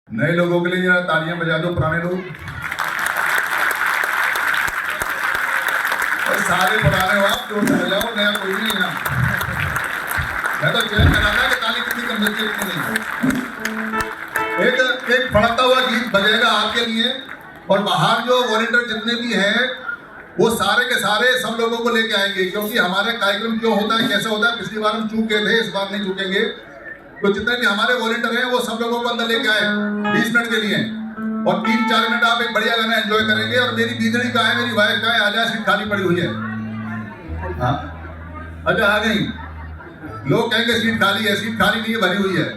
नए लोगों के लिए जरा तालियां बजा दो, पुराने लोग। और सारे पुराने हो आप, जोर से बजाओ, नया कोई नहीं है। मैं तो चेक कराता कि ताली कितनी कम बजती है कितनी नहीं। एक फड़कता हुआ गीत बजेगा आपके लिए, और बाहर जो वॉलंटियर जितने भी हैं वो सारे के सारे सब लोगों को लेके आएंगे, क्योंकि हमारे कार्यक्रम क्यों होता है, कैसे होता है, पिछली बार हम चूक गए थे, इस बार नहीं चूकेंगे। तो जितने भी हमारे वॉलंटियर हैं वो सब लोगों को अंदर लेके आए 20 मिनट के लिए, और 3-4 मिनट आप एक बढ़िया गाना एंजॉय करेंगे। और मेरी बीगड़ी का है, मेरी वाइफ का है, आजा, सीट खाली पड़ी हुई है। हाँ अच्छा, आ गई। लोग कहेंगे सीट खाली है, सीट खाली नहीं है, भरी हुई है।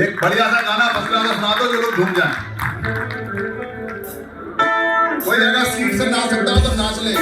एक बढ़िया सा गाना फसला सुना दो जो लोग झूम जाए। कोई अगर सीट से नाच सकता हो तो नाच ले।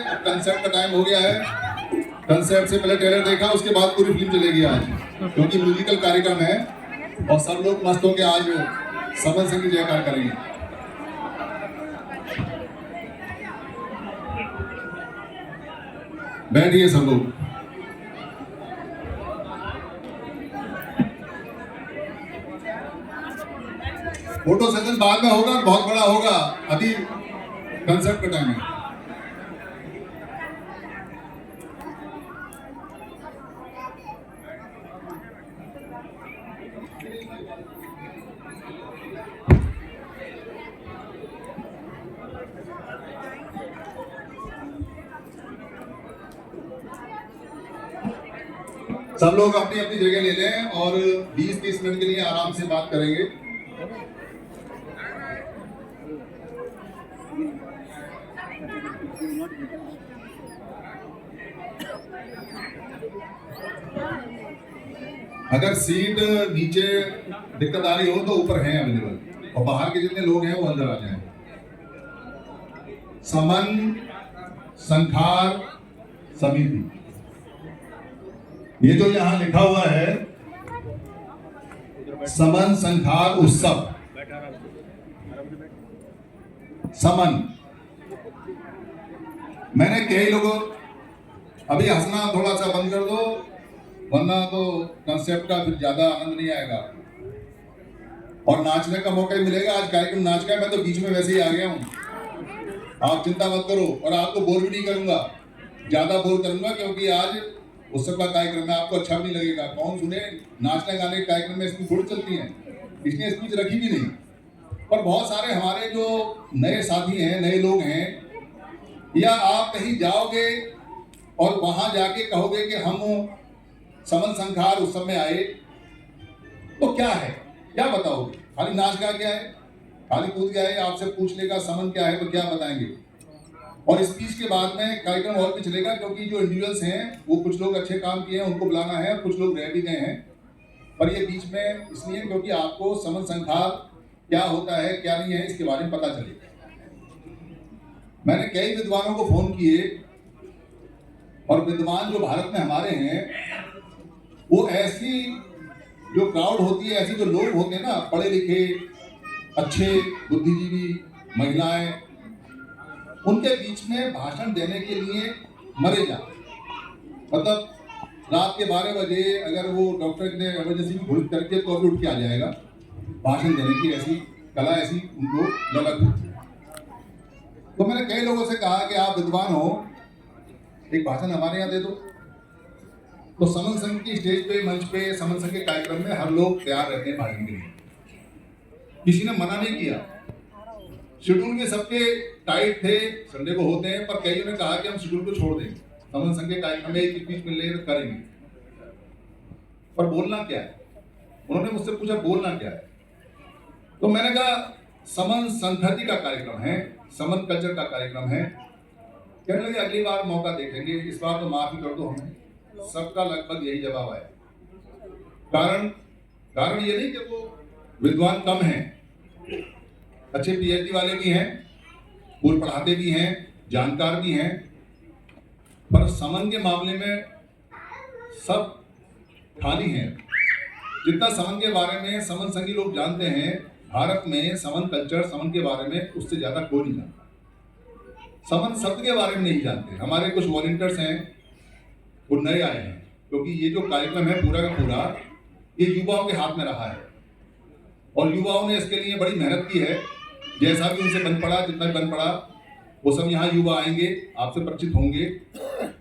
कंसेप्ट का टाइम हो गया है। कंसेप्ट से पहले ट्रेलर देखा, उसके बाद पूरी फिल्म चलेगी आज, क्योंकि म्यूजिकल कार्यक्रम है और सब लोग मस्त होकर आज समन सिंह की जयकार करेंगे। बैठिए सब लोग। फोटो सेशन बाद में होगा, बहुत बड़ा होगा, अभी कंसेप्ट का टाइम है। सब लोग अपनी अपनी जगह ले लें और 20-30 मिनट के लिए आराम से बात करेंगे। अगर सीट नीचे दिक्कत आ रही हो तो ऊपर है अवेलेबल, और बाहर के जितने लोग हैं वो अंदर आ जाएं। समन संखार समिति, ये जो यहां लिखा हुआ है समन संखार उत्सव, समन, मैंने कई लोगों, अभी हंसना थोड़ा सा बंद कर दो वरना तो कंसेप्ट का फिर ज्यादा आनंद नहीं आएगा और नाचने का मौका ही मिलेगा। आज कार्यक्रम नाच का है, मैं तो बीच में वैसे ही आ गया हूं, आप चिंता मत करो और आपको बोर भी नहीं करूंगा, ज्यादा बोर करूंगा क्योंकि आज उत्सव का कार्यक्रम है, आपको अच्छा भी नहीं लगेगा। कौन सुने नाचने गाने के कार्यक्रम में स्पीच थोड़ी चलती है, इसने स्पीच रखी भी नहीं। पर बहुत सारे हमारे जो नए साथी हैं, नए लोग हैं, या आप कहीं जाओगे और वहां जाके कहोगे कि हम समन संखार उत्सव में आए, तो क्या है, क्या बताओगे? खाली नाच गा क्या है, खाली कूद गया है, आपसे पूछ लेगा समन क्या है तो क्या बताएंगे। और स्पीच के बाद में कार्यक्रम और भी चलेगा, क्योंकि जो इंडिविजुअल्स हैं वो कुछ लोग अच्छे काम किए हैं, उनको बुलाना है, कुछ लोग रह भी गए हैं। पर ये बीच में इसलिए क्योंकि आपको समन संखार क्या होता है क्या नहीं है इसके बारे में पता चले। मैंने कई विद्वानों को फोन किए और विद्वान जो भारत में हमारे हैं वो ऐसी जो क्राउड होती है, ऐसी जो लोग होते हैं ना, पढ़े लिखे अच्छे बुद्धिजीवी महिलाएं, उनके बीच में भाषण देने के लिए मरे जा, मतलब रात के 12 बजे अगर वो डॉक्टर ने इमरजेंसी घोषित करके तो अभी उठ के आ जाएगा। भाषण देने की ऐसी कला, ऐसी उनको ललक होती है। तो मैंने कई लोगों से कहा कि आप विद्वान हो, एक भाषण हमारे यहाँ दे दो। तो समन संघ की स्टेज पे, मंच पे, समन संघ के कार्यक्रम में हर लोग तैयार रहते हैं भाषण के लिए, किसी ने मना नहीं किया। शेड्यूल में सबके टाइट थे, संडे को होते हैं, पर कईयों ने कहा कि हम शेड्यूल को छोड़ देंगे, समन संघ के कार्यक्रम में एक स्पीच मिल रही है करेंगे। पर बोलना क्या है? उन्होंने मुझसे पूछा बोलना क्या है? तो मैंने कहा समन संस्कृति का कार्यक्रम है, समन कल्चर का कार्यक्रम है। कहने लगे अगली बार मौका देखेंगे, इस बार तो माफी कर दो हमें। सबका लगभग यही जवाब आया। कारण ये नहीं कि वो विद्वान कम हैं, अच्छे पीएचडी वाले भी हैं, पूर्व पढ़ाते भी हैं, जानकार भी हैं, पर समन के मामले में सब खाली हैं। जितना समन के बारे में समन संघी लोग जानते हैं, भारत में समन कल्चर, समन के बारे में उससे ज्यादा कोई नहीं जानता। समन शब्द के बारे में नहीं जानते। हमारे कुछ वॉलंटियर्स हैं, वो नए आए हैं, क्योंकि ये जो कार्यक्रम है पूरा का पूरा ये युवाओं के हाथ में रहा है और युवाओं ने इसके लिए बड़ी मेहनत की है। जैसा भी उनसे बन पड़ा, जितना भी बन पड़ा, वो सब यहाँ युवा आएंगे, आपसे परिचित होंगे।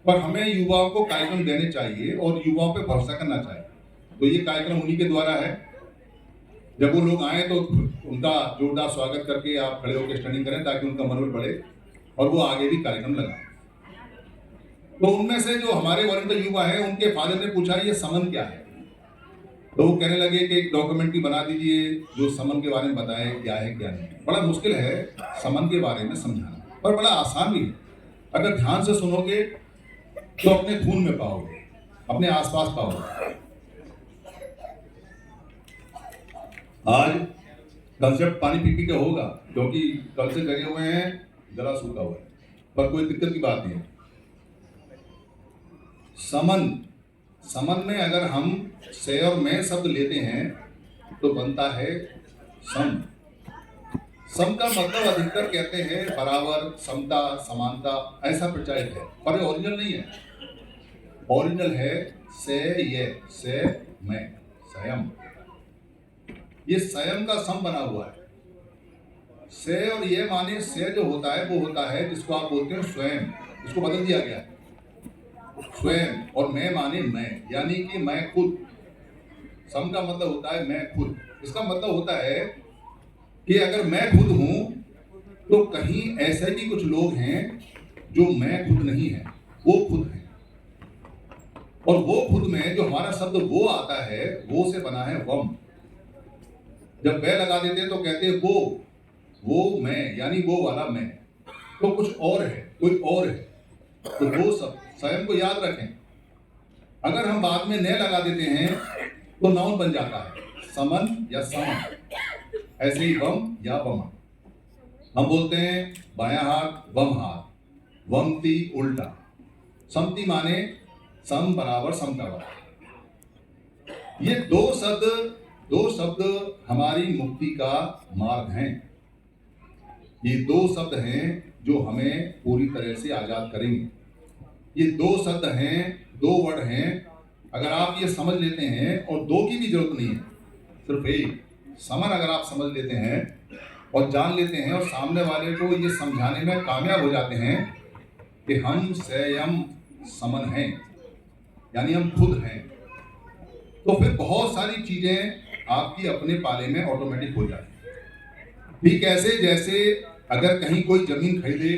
पर हमें युवाओं को कार्यक्रम देने चाहिए और युवाओं पे भरोसा करना चाहिए। तो ये कार्यक्रम उन्हीं के द्वारा है। जब वो लोग आए तो उनका जोरदार स्वागत करके आप खड़े होकर स्टैंडिंग करें ताकि उनका मनोबल बढ़े और वो आगे भी कार्यक्रम लगाएं। तो उनमें से जो हमारे वॉलंटियर युवा हैं, उनके फादर ने पूछा ये समन क्या है, तो वो कहने लगे कि एक डॉक्यूमेंट्री बना दीजिए जो समन के बारे में बताए क्या है क्या नहीं। बड़ा मुश्किल है समन के बारे में समझाना, पर बड़ा आसान भी है। अगर ध्यान से सुनोगे तो अपने खून में पाओगे, अपने आसपास पाओगे। आज कंसेप्ट पानी पी के होगा, क्योंकि कल से लगे हुए हैं, जरा सूखा हुआ है, पर कोई दिक्कत की बात नहीं है। समन, समन में अगर हम से और मैं शब्द लेते हैं तो बनता है सम। सम का मतलब अधिकतर कहते हैं बराबर, समता, समानता, ऐसा प्रचलित है, पर ओरिजिनल नहीं है। ओरिजिनल है से ये, से मैं, स्वयं। ये स्वयं का सम बना हुआ है। से और ये माने से जो होता है वो होता है जिसको आप बोलते हैं स्वयं, इसको बदल दिया गया है स्वयं। और मैं माने मैं, यानी कि मैं खुद। सम का मतलब होता है मैं खुद। इसका मतलब होता है कि अगर मैं खुद हूं तो कहीं ऐसे भी कुछ लोग हैं जो मैं खुद नहीं है, वो खुद है। और वो खुद में जो हमारा शब्द वो आता है, वो से बना है वम। जब वह लगा देते हैं तो कहते हैं वो मैं, यानी वो वाला मैं। तो कुछ और है, कोई और है। तो वो सब स्वयं को याद रखें। अगर हम बाद में न लगा देते हैं तो नाउन बन जाता है, समन या समन। ऐसे ही वम या वमा। हम बोलते हैं बायां हाथ वम हाथ, वमती उल्टा, समती माने सम बराबर, समता बराबर। ये दो शब्द हमारी मुक्ति का मार्ग हैं। ये दो शब्द हैं जो हमें पूरी तरह से आजाद करेंगे। ये दो शब्द हैं, दो वर्ड हैं। अगर आप ये समझ लेते हैं, और दो की भी जरूरत नहीं है, सिर्फ एक समन अगर आप समझ लेते हैं और जान लेते हैं और सामने वाले को ये समझाने में कामयाब हो जाते हैं कि हम स्वयं समन हैं, यानी हम खुद हैं, तो फिर बहुत सारी चीजें आपकी अपने पाले में ऑटोमेटिक हो जाती हैं। ठीक ऐसे जैसे अगर कहीं कोई जमीन खरीदे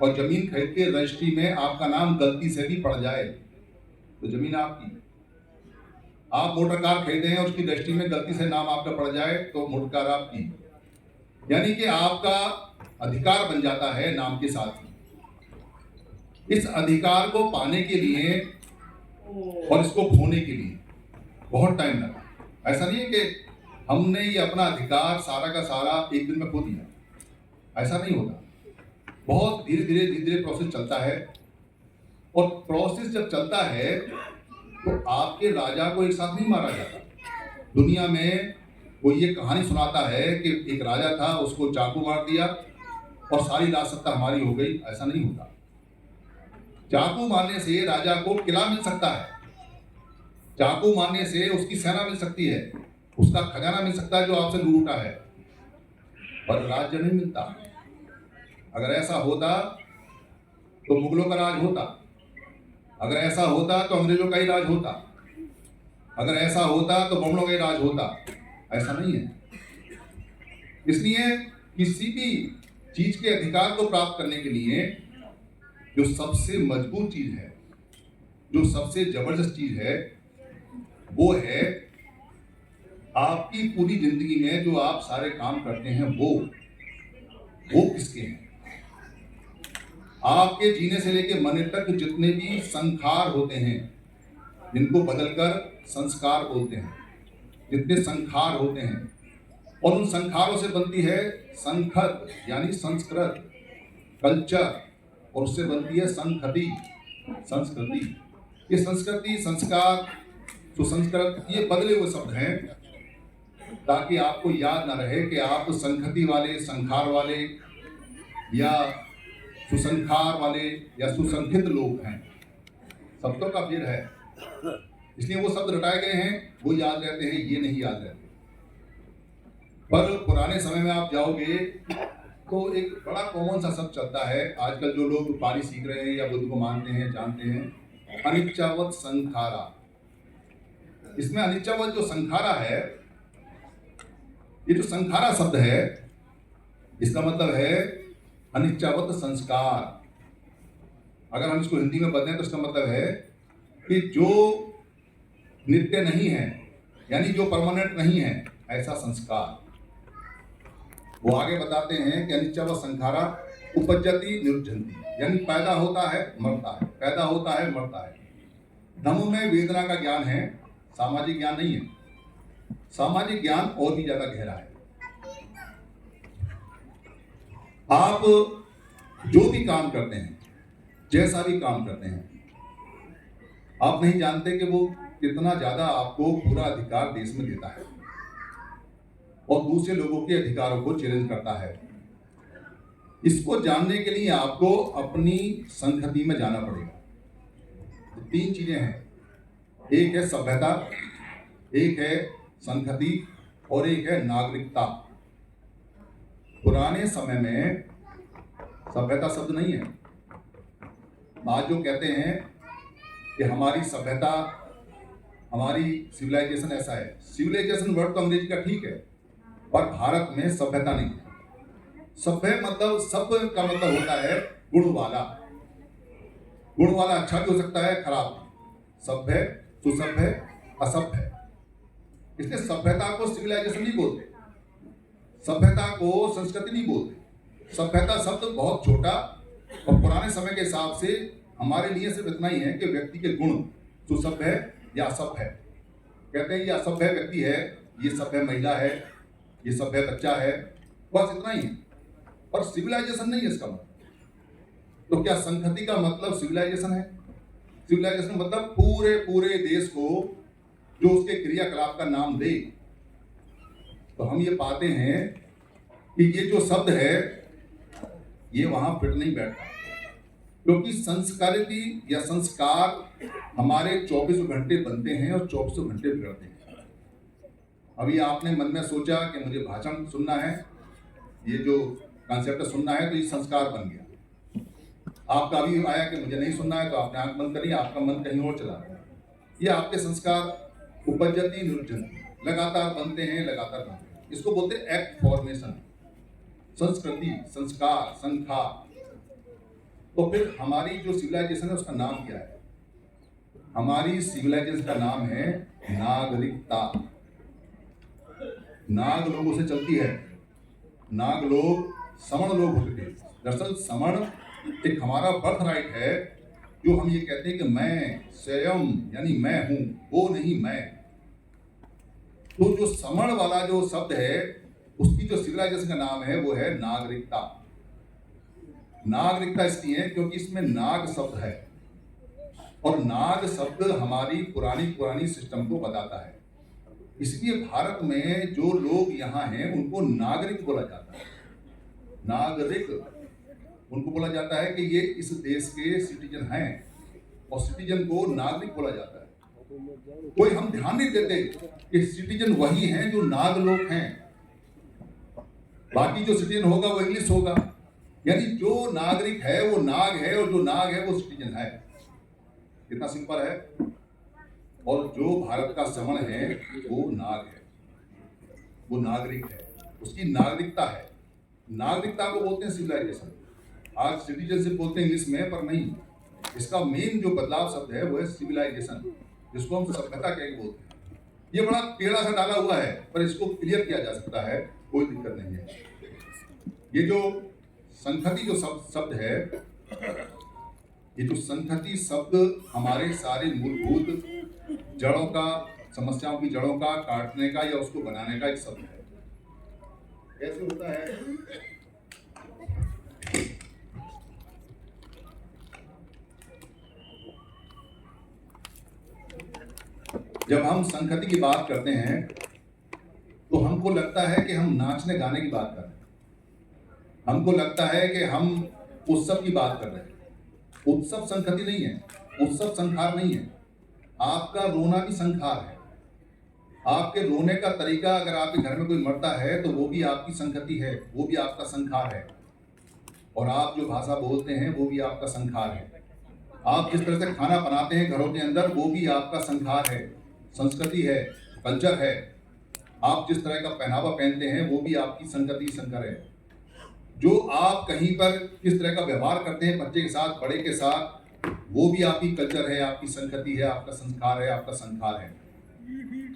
और जमीन खरीद के रजिस्ट्री में आपका नाम गलती से भी पड़ जाए तो जमीन आपकी। आप मोटर कार खरीदे और उसकी रजिस्ट्री में गलती से नाम आपका पड़ जाए तो मोटर कार आपकी। यानी कि आपका अधिकार बन जाता है नाम के साथ ही। इस अधिकार को पाने के लिए और इसको खोने के लिए बहुत टाइम लगा। ऐसा नहीं है कि हमने ये अपना अधिकार सारा का सारा एक दिन में खो दिया, ऐसा नहीं होता। बहुत धीरे धीरे प्रोसेस चलता है। और प्रोसेस जब चलता है तो आपके राजा को एक साथ नहीं मारा जाता। दुनिया में वो ये कहानी सुनाता है कि एक राजा था, उसको चाकू मार दिया और सारी राज सत्ता हमारी हो गई, ऐसा नहीं होता। चाकू मारने से राजा को किला मिल सकता है, चाकू मारने से उसकी सेना मिल सकती है, उसका खजाना मिल सकता है जो आपसे लूटा है, पर राज्य नहीं मिलता। अगर ऐसा होता तो मुगलों का राज होता, अगर ऐसा होता तो अंग्रेजों का ही राज होता, अगर ऐसा होता तो बमड़ों का ही राज होता। ऐसा नहीं है। इसलिए किसी भी चीज के अधिकार को प्राप्त करने के लिए जो सबसे मजबूत चीज है, जो सबसे जबरदस्त चीज है, वो है आपकी पूरी जिंदगी में जो आप सारे काम करते हैं वो किसके हैं। आपके जीने से लेकर मरने तक जितने भी संखार होते हैं, जिनको बदलकर संस्कार बोलते हैं, जितने संखार होते हैं, और उन संखारों से बनती है संखत यानी संस्कृत, कल्चर, और उससे बनती है संखति, संस्कृति। ये संस्कृति, संस्कार, सुसंस्कृत, ये बदले हुए शब्द हैं ताकि आपको याद ना रहे कि आप संखति वाले, संखार वाले या सुसंखार वाले या सुसंखित लोग हैं। शब्दों का फेर है, इसलिए वो शब्द रटाए गए हैं, वो याद रहते हैं, ये नहीं याद रहते। पर पुराने समय में आप जाओगे तो एक बड़ा कॉमन सा शब्द चलता है, आजकल जो लोग पाली सीख रहे हैं या बुद्ध को मानते हैं, जानते हैं, अनिच्चावत संखारा। इसमें अनिच्चावत जो संखारा है, ये जो संखारा शब्द है, इसका मतलब है अनिच्चावत संस्कार। अगर हम इसको हिंदी में बदलें तो इसका मतलब है कि जो नित्य नहीं है, यानी जो परमानेंट नहीं है, ऐसा संस्कार। वो आगे बताते हैं कि अनिच्चावत संखारा उपजति निरुद्धन्ति, यानी पैदा होता है मरता है, पैदा होता है मरता है। धम्म में वेदना का ज्ञान है, सामाजिक ज्ञान नहीं है। सामाजिक ज्ञान और भी ज्यादा गहरा है। आप जो भी काम करते हैं, जैसा भी काम करते हैं, आप नहीं जानते कि वो कितना ज्यादा आपको पूरा अधिकार देश में देता है और दूसरे लोगों के अधिकारों को चैलेंज करता है। इसको जानने के लिए आपको अपनी संहति में जाना पड़ेगा। 3 चीजें हैं, एक है सभ्यता, एक है संहति और एक है नागरिकता। पुराने समय में सभ्यता शब्द नहीं है। आज जो कहते हैं कि हमारी सभ्यता, हमारी सिविलाइजेशन ऐसा है, सिविलाइजेशन वर्ड तो अंग्रेजी का ठीक है, पर भारत में सभ्यता नहीं है। सभ्य मतलब, सभ्य का मतलब होता है गुण वाला। गुण वाला अच्छा भी हो सकता है, खराब भी। सभ्य, सुसभ्य, असभ्य। इसलिए सभ्यता को सिविलाइजेशन नहीं बोलते, सभ्यता को संस्कृति नहीं बोलते। सभ्यता शब्द बहुत छोटा और पुराने समय के हिसाब से हमारे लिए सिर्फ इतना ही है कि व्यक्ति के गुण सुसभ्य या असभ्य। कहते हैं ये असभ्य व्यक्ति है, ये सभ्य महिला है, ये सभ्य बच्चा है, बस इतना ही है। पर सिविलाइजेशन नहीं है इसका मतलब। तो क्या संहति का मतलब सिविलाइजेशन है? सिविलाइजेशन मतलब पूरे पूरे देश को जो उसके क्रियाकलाप का नाम दे। तो हम ये पाते हैं कि ये जो शब्द है ये वहां फिट नहीं बैठता, क्योंकि संस्कृति या संस्कार हमारे 24 घंटे बनते हैं और 24 घंटे बिगड़ते हैं। अभी आपने मन में सोचा कि मुझे भाषण सुनना है, ये जो कॉन्सेप्ट सुनना है, तो ये संस्कार बन गया। आपका अभी आया कि मुझे नहीं सुनना है, तो आपने आंख बंद करी, आपका मन कहीं और चला गया। ये आपके संस्कार उपजती निरुजती, लगातार बनते हैं, लगातार बनते हैं। इसको बोलते हैं एक्ट फॉर्मेशन। संस्कृति, संस्कार, संस्कार। तो फिर हमारी जो सिविलाइजेशन है उसका नाम क्या है? हमारी सिविलाइजेशन का नाम है नागरिकता। नाग लोगों से चलती है। नाग लोग समण लोग होते थे। दरअसल समण एक हमारा बर्थ राइट है, जो हम ये कहते हैं कि मैं स्वयं यानी मैं हूं, वो नहीं मैं। तो जो समण वाला जो शब्द है उसकी जो सिविलाइजेशन का नाम है वो है नागरिकता। नागरिकता इसलिए है क्योंकि इसमें नाग शब्द है और नाग शब्द हमारी पुरानी सिस्टम को बताता है। इसलिए भारत में जो लोग यहाँ हैं उनको नागरिक बोला जाता है। नागरिक उनको बोला जाता है कि ये इस देश के सिटीजन हैं और सिटीजन को नागरिक बोला जाता है। कोई हम ध्यान नहीं देते कि सिटीजन वही हैं जो नाग लोग हैं, बाकी जो सिटीजन होगा वो इंग्लिश होगा। यानी जो नागरिक है वो नाग है और जो नाग है वो सिटीजन है। कितना सिंपल है। और जो भारत का समण है वो नाग है, वो नागरिक है, उसकी नागरिकता है। नागरिकता को बोलते हैं सिविलाइजेशन। आज सिटीजनशिप बोलते हैं इंग्लिश में, पर नहीं, इसका मेन जो बदलाव शब्द है वो है सिविलाइजेशन, जिसको हम सभ्यता कह के बोलते हैं। ये बड़ा टेढ़ा सा डाला हुआ है, पर इसको क्लियर किया जा सकता है, कोई दिक्कत नहीं है। ये जो संहति जो शब्द है, ये जो संहति शब्द हमारे सारे मूलभूत जड़ों का, समस्याओं की जड़ों का काटने का या उसको बनाने का एक शब्द है। कैसे होता है? जब हम संहति की बात करते हैं तो हमको लगता है कि हम नाचने गाने की बात कर रहे हैं, हमको लगता है कि हम उत्सव की बात कर रहे हैं। उत्सव संहति नहीं है, उत्सव संखार नहीं है। आपका रोना भी संखार है। आपके रोने का तरीका, अगर आपके घर में कोई मरता है तो वो भी आपकी संहति है, वो भी आपका संखार है। और आप जो भाषा बोलते हैं वो भी आपका संखार है। आप जिस तरह से खाना बनाते हैं घरों के अंदर, वो भी आपका संखार है, संस्कृति है, कल्चर है। आप जिस तरह का पहनावा पहनते हैं वो भी आपकी संगति संकर है। जो आप कहीं पर किस तरह का व्यवहार करते हैं बच्चे के साथ, बड़े के साथ, वो भी आपकी कल्चर है, आपकी संगति है, आपका संस्कार है, आपका संखार है।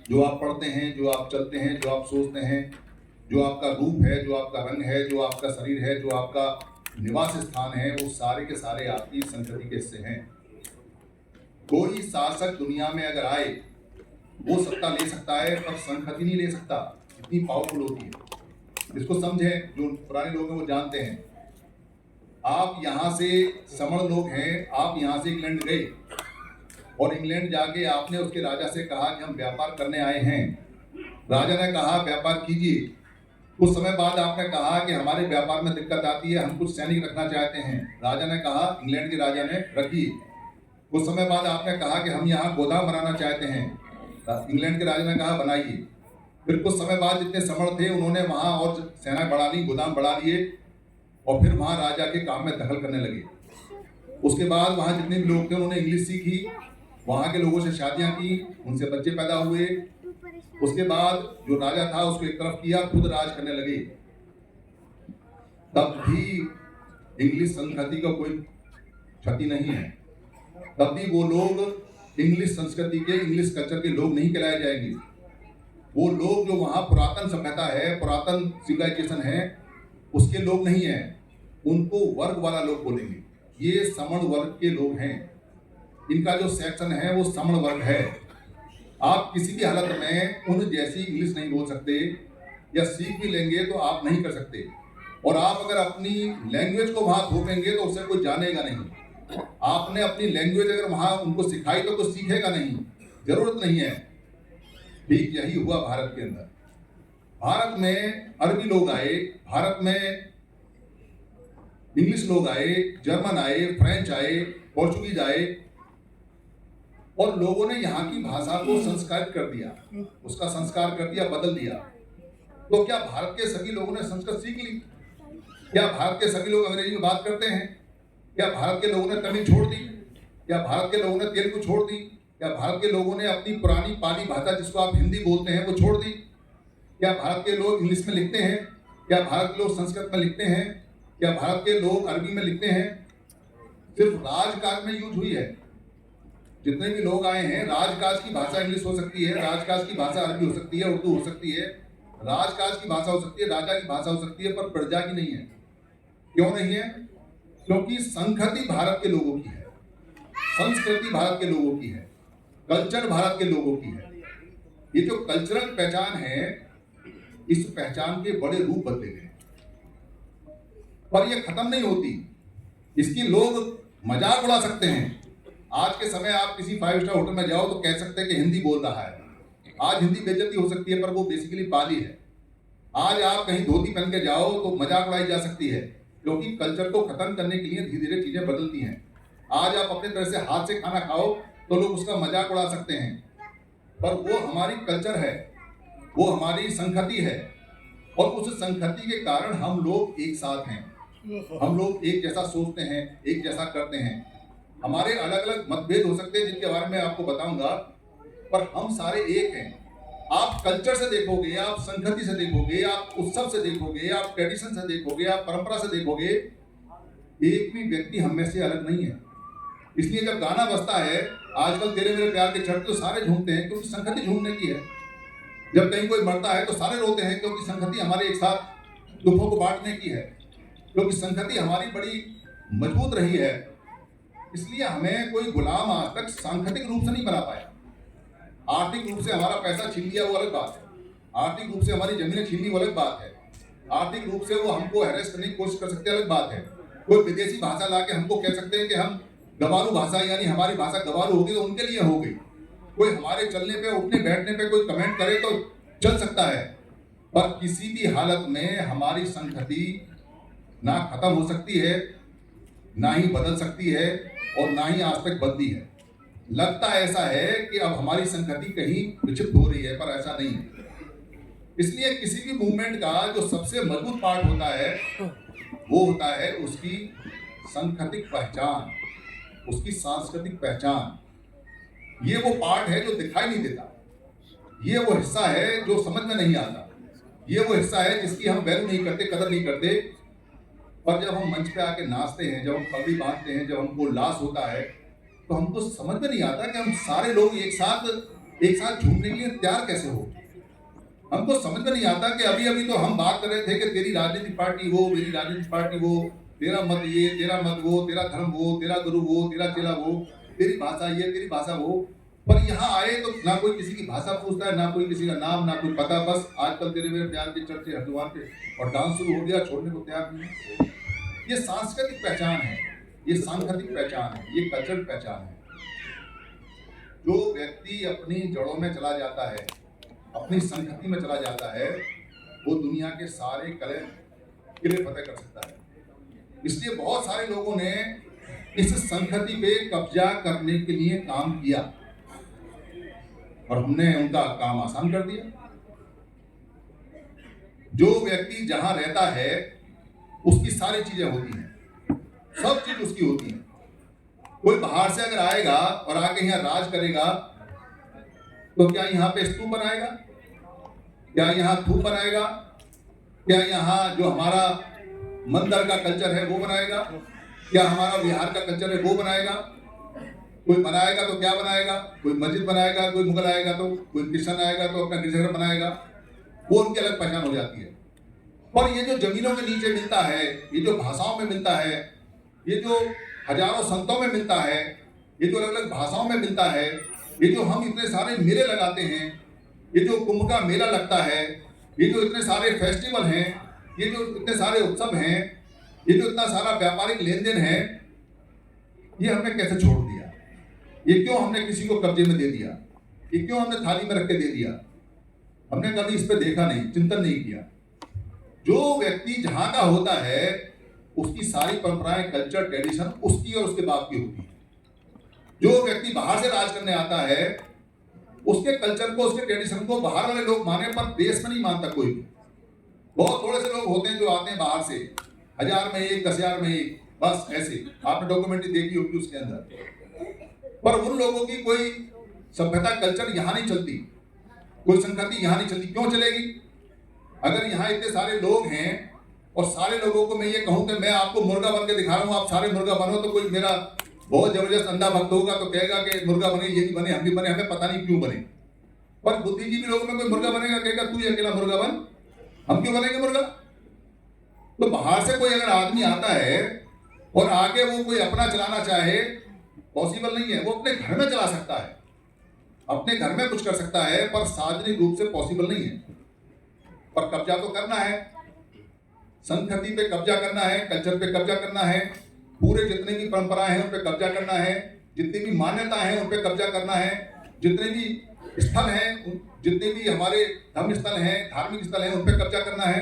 जो आप पढ़ते हैं, जो आप चलते हैं, जो आप सोचते हैं, जो आपका रूप है, जो आपका रंग है, जो आपका शरीर है, जो आपका निवास स्थान है, वो सारे के सारे आपकी संस्कृति के हिस्से हैं। कोई शासक दुनिया में अगर आए वो सत्ता ले सकता है, पर संस्कृति नहीं ले सकता। इतनी पावरफुल होती है। इसको समझें, जो पुराने लोग हैं वो जानते हैं। आप यहाँ से समण लोग हैं, आप यहाँ से इंग्लैंड गए, और इंग्लैंड जाके आपने उसके राजा से कहा कि हम व्यापार करने आए हैं। राजा ने कहा व्यापार कीजिए। कुछ समय बाद आपने कहा कि हमारे व्यापार में दिक्कत आती है, हम कुछ सैनिक रखना चाहते हैं। राजा ने कहा, इंग्लैंड के राजा ने, रखिए। कुछ समय बाद आपने कहा कि हम यहाँ गोदाम बनाना चाहते हैं। इंग्लैंड के राजा ने कहा बनाइए। फिर कुछ समय बाद जितने समर्थ थे उन्होंने वहाँ और सेना बढ़ा ली, गोदाम बढ़ा लिए और फिर वहाँ राजा के काम में दखल करने लगे। उसके बाद वहाँ जितने भी लोग थे उन्होंने इंग्लिश सीखी, वहाँ के लोगों से शादियाँ की, उनसे बच्चे पैदा हुए। उसके बाद जो राजा था उसको एक तरफ किया, खुद राज करने लगे। तब भी इंग्लिश संस्कृति का कोई क्षति नहीं है, तब भी वो लोग इंग्लिश संस्कृति के, इंग्लिश कल्चर के लोग नहीं कहलाए जाएंगे। वो लोग जो वहाँ पुरातन सभ्यता है, पुरातन सिविलाइजेशन है, उसके लोग नहीं हैं, उनको वर्ग वाला लोग बोलेंगे। ये समण वर्ग के लोग हैं, इनका जो सेक्शन है वो समण वर्ग है। आप किसी भी हालत में उन जैसी इंग्लिश नहीं बोल सकते, या सीख भी लेंगे तो आप नहीं कर सकते। और आप अगर अपनी लैंग्वेज को वहाँ थोपेंगे तो उससे कोई जानेगा नहीं। आपने अपनी लैंग्वेज अगर वहाँ उनको सिखाई तो कोई सीखेगा नहीं, जरूरत नहीं है। ठीक यही हुआ भारत के अंदर। भारत में अरबी लोग आए, भारत में इंग्लिश लोग आए, जर्मन आए, फ्रेंच आए, पोर्चुगीज आए, और लोगों ने यहाँ की भाषा को संस्कारित कर दिया, उसका संस्कार कर दिया, बदल दिया। तो क्या भारत के सभी लोगों ने संस्कृत सीख ली? क्या भारत के सभी लोग अंग्रेजी में बात करते हैं? क्या भारत के लोगों ने तमिल छोड़ दी? क्या भारत के लोगों ने तेलुगु छोड़ दी? क्या भारत के लोगों ने अपनी पुरानी पाली भाषा जिसको आप हिंदी बोलते हैं वो छोड़ दी? क्या भारत के लोग इंग्लिश में लिखते हैं? क्या भारत के लोग संस्कृत में लिखते हैं? क्या भारत के लोग अरबी में लिखते हैं? सिर्फ राजकाज में यूज हुई है। जितने भी लोग आए हैं, राजकाज की भाषा इंग्लिश हो सकती है, राजकाज की भाषा अरबी हो सकती है, उर्दू हो सकती है, राजकाज की भाषा हो सकती है, राजा की भाषा हो सकती है, पर प्रजा की नहीं है। क्यों नहीं है? क्योंकि संस्कृति भारत के लोगों की है, संस्कृति भारत के लोगों की है, कल्चर भारत के लोगों की है। ये जो कल्चरल पहचान है, इस पहचान के बड़े रूप बदले गए, पर ये खत्म नहीं होती। इसकी लोग मजाक उड़ा सकते हैं। आज के समय आप किसी 5 स्टार होटल में जाओ तो कह सकते हैं कि हिंदी बोल रहा है। आज हिंदी बेइज्जती हो सकती है, पर वो बेसिकली पाली है। आज आप कहीं धोती पहन के जाओ तो मजाक उड़ाई जा सकती है, क्योंकि कल्चर को खत्म करने के लिए धीरे धीरे चीजें बदलती हैं। आज आप अपने तरह से हाथ से खाना खाओ तो लोग उसका मजाक उड़ा सकते हैं, पर वो हमारी कल्चर है, वो हमारी संस्कृति है, और उस संस्कृति के कारण हम लोग एक साथ हैं, हम लोग एक जैसा सोचते हैं, एक जैसा करते हैं। हमारे अलग अलग मतभेद हो सकते हैं जिनके बारे में आपको बताऊंगा, पर हम सारे एक हैं। आप कल्चर से देखोगे, आप संस्कृति से देखोगे, आप उत्सव से देखोगे, आप ट्रेडिशन से देखोगे, आप परंपरा से देखोगे, एक भी व्यक्ति हम में से अलग नहीं है। इसलिए जब गाना बजता है आजकल तेरे मेरे प्यार के छठ, तो सारे झूमते हैं क्योंकि संस्कृति झूमने की है। जब कहीं कोई मरता है तो सारे रोते हैं क्योंकि संस्कृति हमारे एक साथ दुखों को बांटने की है, क्योंकि संस्कृति हमारी बड़ी मजबूत रही है। इसलिए हमें कोई गुलाम आज तक सांस्कृतिक रूप से नहीं बना पाया। आर्थिक रूप से हमारा पैसा छीन लिया वो अलग बात है, आर्थिक रूप से हमारी जमीनें छीन ली वो अलग बात है, आर्थिक रूप से वो हमको हैरेस करने की कोशिश कर सकते हैं, अलग बात है। कोई विदेशी भाषा ला के हमको कह सकते हैं कि हम गवारू भाषा, यानी हमारी भाषा गवारू होगी तो उनके लिए हो गई। कोई हमारे चलने पे, उठने बैठने पे कोई कमेंट करे तो चल सकता है, पर किसी भी हालत में हमारी संस्कृति ना खत्म हो सकती है, ना ही बदल सकती है, और ना ही आज तक बदली है। लगता ऐसा है कि अब हमारी संस्कृति कहीं विक्षिप्त हो रही है, पर ऐसा नहीं है। इसलिए किसी भी मूवमेंट का जो सबसे मजबूत पार्ट होता है वो होता है उसकी सांस्कृतिक पहचान, उसकी सांस्कृतिक पहचान। ये वो पार्ट है जो दिखाई नहीं देता, ये वो हिस्सा है जो समझ में नहीं आता, ये वो हिस्सा है जिसकी हम वैल्यू नहीं करते, कदर नहीं करते। पर जब हम मंच पे आके नाचते हैं, जब हम पगड़ी बांधते हैं, जब हमको उल्लास होता है, तो हमको समझ में नहीं आता कि हम सारे लोग एक साथ झूमने के लिए तैयार कैसे हो। हमको समझ में नहीं आता कि अभी अभी तो हम बात कर रहे थे कि तेरी राजनीतिक पार्टी वो, मेरी राजनीतिक पार्टी वो, तेरा मत ये, तेरा मत वो, तेरा धर्म वो, तेरा गुरु वो, तेरा चेला वो, तेरी भाषा ये, तेरी भाषा वो। पर यहाँ आए तो ना कोई किसी की भाषा पूछता है, ना कोई किसी का नाम, ना कोई पता। बस आजकल तेरे मेरे प्यार के चर्चे हरिद्वार के, और डांस शुरू हो गया, छोड़ने को तैयार नहीं। ये सांस्कृतिक पहचान है, ये सांस्कृतिक पहचान है, ये कल्चरल पहचान है। जो व्यक्ति अपनी जड़ों में चला जाता है, अपनी संस्कृति में चला जाता है, वो दुनिया के सारे किले फतेह कर सकता है। इसलिए बहुत सारे लोगों ने इस संस्कृति पे कब्जा करने के लिए काम किया और हमने उनका काम आसान कर दिया। जो व्यक्ति जहां रहता है उसकी सारी चीजें होती हैं, सब चीज उसकी होती है। कोई बाहर से अगर आएगा और आके यहाँ राज करेगा तो क्या यहाँ पे स्तूप बनाएगा, क्या यहाँ थूप बनाएगा, क्या यहाँ जो हमारा मंदिर का कल्चर है वो बनाएगा, क्या हमारा बिहार का कल्चर है वो बनाएगा? कोई बनाएगा तो क्या बनाएगा? कोई मस्जिद बनाएगा, कोई मुगल आएगा तो, कोई क्रिश्चन आएगा तो अपना गिरजाघर बनाएगा। वो उनकी अलग पहचान हो जाती है। और ये जो जमीनों के नीचे मिलता है, ये जो भाषाओं में मिलता है, ये जो हजारों संतों में मिलता है, ये जो अलग अलग भाषाओं में मिलता है, ये जो हम इतने सारे मेले लगाते हैं, ये जो कुंभ का मेला लगता है, ये जो इतने सारे फेस्टिवल हैं, ये जो इतने सारे उत्सव हैं, ये जो इतना सारा व्यापारिक लेन देन है, ये हमने कैसे छोड़ दिया? ये क्यों हमने किसी को कब्जे में दे दिया? ये क्यों हमने थाली में रख के दे दिया? हमने कभी इस पर देखा नहीं, चिंतन नहीं किया। जो व्यक्ति जहां का होता है उसकी सारी परंपराएं, कल्चर, ट्रेडिशन उसकी और उसके बाप की होती है। जो व्यक्ति बाहर से राज करने आता है उसके कल्चर को, उसके ट्रेडिशन को बाहर वाले लोग माने पर देश में नहीं मानता कोई भी। बहुत थोड़े से लोग होते हैं जो आते हैं बाहर से, 1000 में एक, 10,000 में एक, बस ऐसे। आपने डॉक्यूमेंट्री देखी होगी उसके अंदर। पर उन लोगों की कोई सभ्यता, कल्चर यहाँ नहीं चलती, कोई संस्कृति यहाँ नहीं चलती। क्यों चलेगी? अगर यहाँ इतने सारे लोग हैं और सारे लोगों को मैं ये कहूँ कि मैं आपको मुर्गा बन के दिखा रहा हूँ, आप सारे मुर्गा बनो, तो कोई मेरा बहुत जबरदस्त अंधा भक्त होगा तो कहेगा कि मुर्गा बने, ये भी बने, हम भी बने, हमें पता नहीं क्यों बने। पर बुद्धिजीवी लोगों में कोई मुर्गा बनेगा, कहेगा तू ही अकेला मुर्गा बन, हम क्यों बनेंगे मुर्गा? तो बाहर से कोई अगर आदमी आता है और आगे वो कोई अपना चलाना चाहे, पॉसिबल नहीं है। वो अपने घर में चला सकता है, अपने घर में कुछ कर सकता है, पर सार्वजनिक रूप से पॉसिबल नहीं है। पर कब्जा तो करना है, संस्कृति पे कब्जा करना है, कल्चर पे कब्जा करना है, पूरे जितने भी परंपराएं हैं उन पे कब्जा करना है, जितनी भी मान्यता है उन पे कब्जा करना है, जितने भी स्थल हैं, जितने भी हमारे धर्म स्थल हैं, धार्मिक स्थल हैं, उन पे कब्जा करना है।